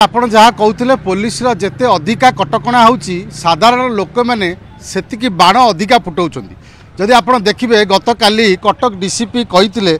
आपण जहाँ कहते पुलिस जेते अधिका कटकणा होची साधारण लोक मैंने सेतिकी बाण अधिका फुटाउछंती। जदि आपण देखिए गत काली कटक डीसीपी कही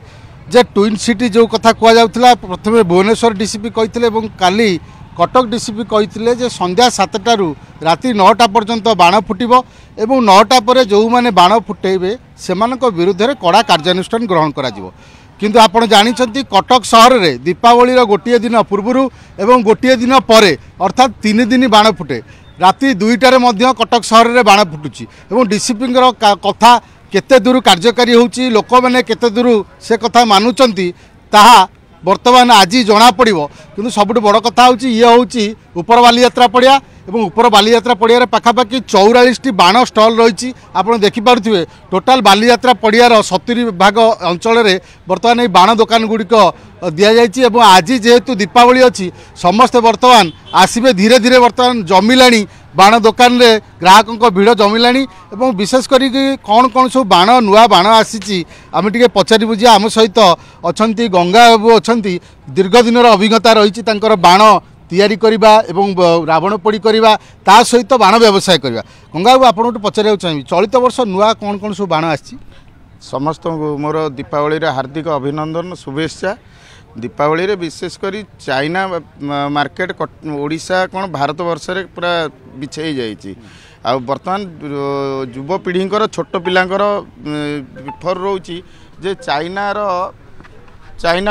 जे ट्विन सिटी जो कथा कह जाउथला प्रथमे भुवनेश्वर डीसीपी कही काली कटक डीसीपी कही जे संध्या 7टारू राति 9टा पर्यंत बाण फुटिबो एवं 9टा पर जो माने बाण फुटेबे सेमानक विरुद्ध रे कड़ा कार्यानुष्ठान ग्रहण करा जिवो। किंतु आपण जानिछंती कटक सहर रे दीपावली गोटे दिन पूर्व एवं गोटे दिन पर अर्थात 3 दिन बाण फुटे। राति 2टारे मध्य कटक सहर रे बाण फुटुची एवं डीसीपी कथा केते दूर कार्यकारी होउची लोक माने केते दूर से कथा मानुचंती ताहा वर्तमान आज जना पड़ो। किंतु सबुठ बड़ कथा होची ये होची ऊपर बालीयात्रा पड़िया एवं ऊपर बालीयात्रा पड़ियार पाखापाखि 44टी बाण स्टल रही आपड़ देखिपे। टोटाल बालीयात्रा पड़ियार 70 भाग अंचल में बर्तमान ये बाण दुकान गुड़िक दि जाइए। आज जेहेतु दीपावली अच्छी समस्ते बर्तमान आसबे धीरे धीरे बर्तमान जमिला बाण दुकान रे ग्राहकों भीड़ जमिला एवं विशेष करी कौन कौन सब बाण नुआ बाण आसी आम टे पचारि बुझिया। आम सहित अच्छा गंगा बाबू अच्छा दीर्घ दिन अभिज्ञता रही बाण तैयारी करवा एवं रावण पोड़ी करवा ता सहित बाण व्यवसाय करवा। गंगा बाबू आपको पचार चाहिए चलित वर्ष नुआ कौन कौन सब बाण आसी? समस्त मोर दीपावली रे हार्दिक अभिनंदन शुभेच्छा। दीपावली रे विशेषकर चाइना मार्केट ओडिशा कौन भारत वर्ष रे पूरा बिछाई जाइए। आ बर्तमान युवपीढ़ी छोट पिलांकर विफर रोची जे चाइना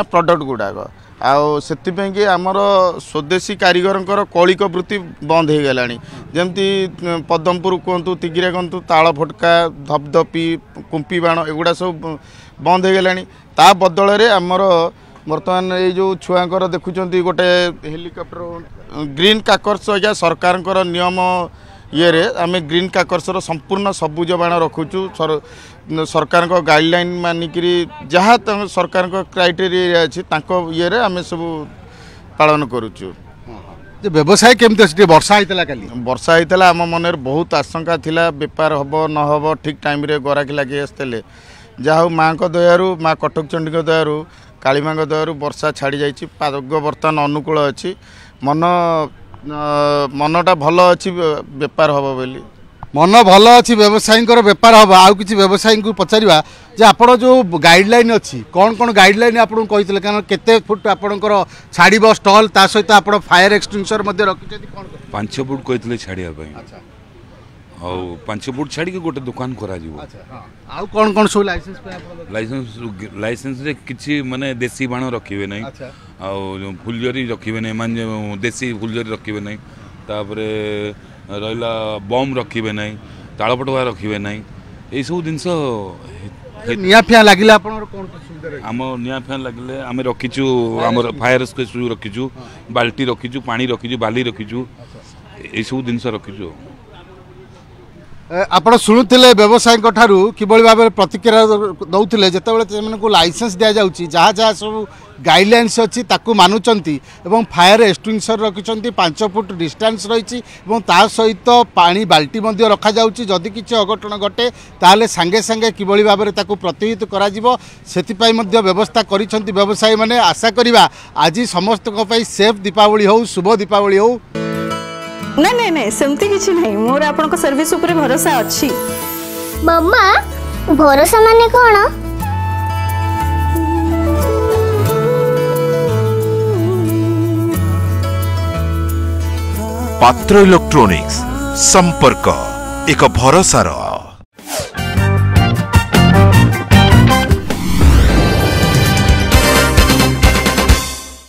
प्रोडक्ट गुड़ाक आउे आमर स्वदेशी कारीगर कौलिक वृत्ति बंद हो गला। जमती पदमपुर कहतु तिगिरा कहतु ताल फटका धपधपी कुंपी बाण एगुड़ा सब बंद हो गला। ता बदल रे आमर बर्तमान ये जो छुआंकर देखुंत गोटे हेलिकॉप्टर ग्रीन काकर्स आज्ञा सरकार नियम ये आम ग्रीन काकर्सर संपूर्ण सबुज बाण रखुचु। सरकार गाइडलाइन मानिकी जहाँ सरकार क्राइटेरिया अच्छी ये आम सब पालन करुचु। व्यवसाय केमती अच्छे? वर्षा होता काली वर्षा होता आम मन बहुत आशंका थिला बेपार हम न हम ठीक टाइम रे गराकी लगे आसते जहाँ माँ दयारू माँ कटक चंडी दयारू कालीमाँ दयारू वर्षा छाड़ी जाइए। पाग बर्तमान अनुकूल अच्छी मनटा भल अच्छी बेपार हम बोली मन भल अच्छी व्यवसायी बेपार हम। आउ कि व्यवसायी को पचारा जे आपण जो गाइडलाइन अच्छी कौन कौन गाइडलाइन आपको कही कारण केते फुट आपणकर छाड़ स्टल ता सहित आप फायर एक्सटिंग्विशर रखी 5 फुट कहते छाड़िया 5 फुट छाड़ी गोटे दुकान करा आउ कौन कौन सब लाइसेंस रे किछि माने देसी बाण रखिबे नै आ फुलझरी रखिबे नै माने देसी फुलझरी रखिबे नै तापरे रहिला बम रखिबे नै तालपटवा रखिबे नै ए सब जिंस निया फिया लागिला आपन कोन सुविधा रे? हम निया फिया लागिले आमे रखिछु हमर फायर स्टेशन रखिछु बाल्टी रखिछु पानी रखिछु बाली रखिछु ए सब जिंस रखिछु। आपण शुणुले व्यवसायी ठारू किभली भाव में प्रतिक्रिया दौले जो लाइसेंस दि जाऊँगी जहाँ जहाँ सब गाइडलाइंस अच्छी ताकू मानुचंती एवं फायर एक्सटिंग्विशर रखिंट 5 फुट डिस्टेंस रही सहित पानी बाल्टी रखा जाउची जदि किसी अघटन घटे ताले सांगे सांगे किभली भाव में ताकू प्रतिहित करा जिवो सेतिपई मध्य व्यवस्था करिसेंती व्यवसायी माने। आशा करिबा आज समस्त सेफ दीपावली हो शुभ दीपावली हो। नहीं नहीं नहीं सेमती किछि नहीं मोर आपन को सर्विस ऊपर भरोसा अछि। मम्मा भरोसा माने कोन? पात्र इलेक्ट्रॉनिक्स संपर्क एक भरोसार